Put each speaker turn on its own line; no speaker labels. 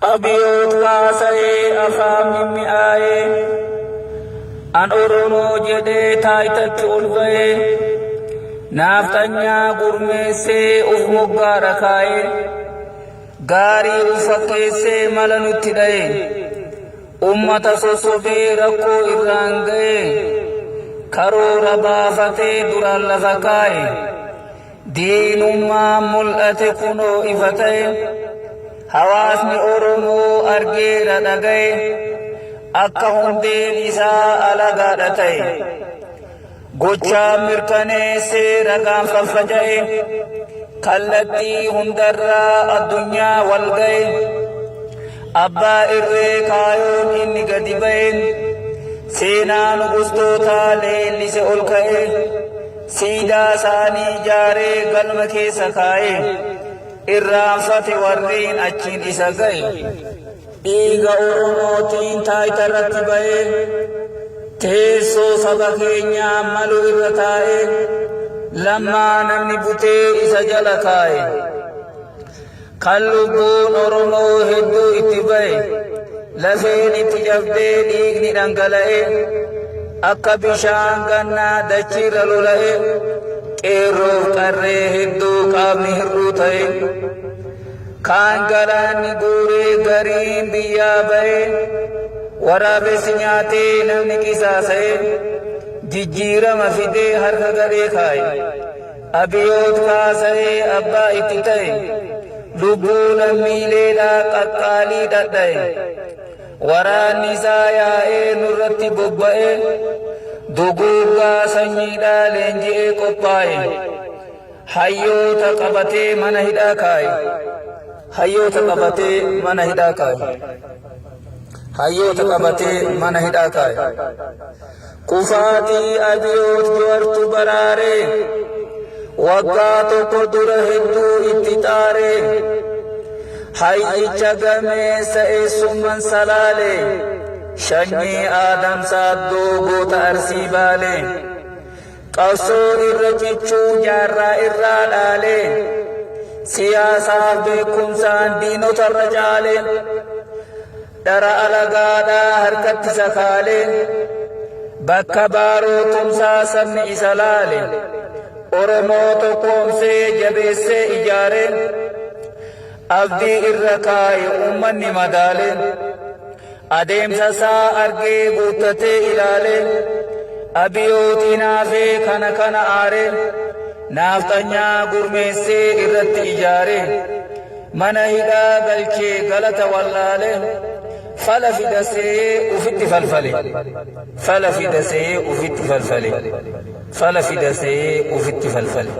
Abiyyoot kaasa'ee afaan mimmi'aayee an Oromoo jedhee taayitatti ol ba'ee naaftanyaa gurmeessee uf moggaara kaayee gaarii uf fakkeessee mala nutti dha'ee ummata sossobee rakkoo irraan ga'ee karoora baafatee duraan lafa kaa'e diinummaan mul'ate kunoo ifa ta'e hawaasni Oromoo argeera dhaga'e akka hundeen isaa alagaadha ta'e gochaa mirkaneessee ragaan faffaca'e kallattii hundarraa addunyaa wal ga'e abbaa irree kaayoon inni gadi ba'e seenaa nugustootaa leellise ol ka'e siidaa isaanii ijaaree galma keessa kaa'e irraanfate warreen achiin isa ga'e dhiiga Oromootiin taayitarratti ba'e teessoo saba keenyaa malu irra taa'e lammaa namni butee isa jala kaa'e kan lubbuun Oromoo hedduu itti ba'e lafeen itti cabdee dhiigni dhangala'e akka bishaan gannaa dachiirra lola'e qeerroof qarree hedduu qaamni hir'uu ta'e kaan galaanni guuree gariin biyyaa ba'e waraabessi nyaatee namni qisaasa'e jijjiirama fidee harka gadhee kaa'e abiyyoot kaasa'ee abbaa itti ta'e lubbuu lammiileedhaa qaqqaalii dhadha'e waraanni isaa yaa'ee nurratti bobba'e duguuggaa sanyiidhaa leenji'ee qophaa'e hayyoota qabatee mana hidhaa kaa'e hayyoota qabatee mana hidhaa kaa'e hayyoota qabatee mana hidhaa kaa'e kufaatii abiyyoot jawartu baraaree waggaa tokko dura hedduu itti xaaree hayyicha gameessa eessumman salaale shanyii aadam saaddoo goota arsii baale qabsoo irra cichuu jaarraa irraa dhaale siyaasaaf beekumsaan diinotarra caale dhara alagaadhaa harkatti sakaale bakka baarootumsaa sabni isa laale Oromoo tokkoomsee jabeessee ijaare abdii irra kaa'e ummanni madaale adeemsa isaa argee guuttatee ilaale abiyyooti naafee kana aare naaftanyaa gurmeessee irratti ijaare mana hidhaa galchee galata wallaale fala fidasee ufitti falfale fala fidasee ufitti falfale fala fidasee ufitti falfale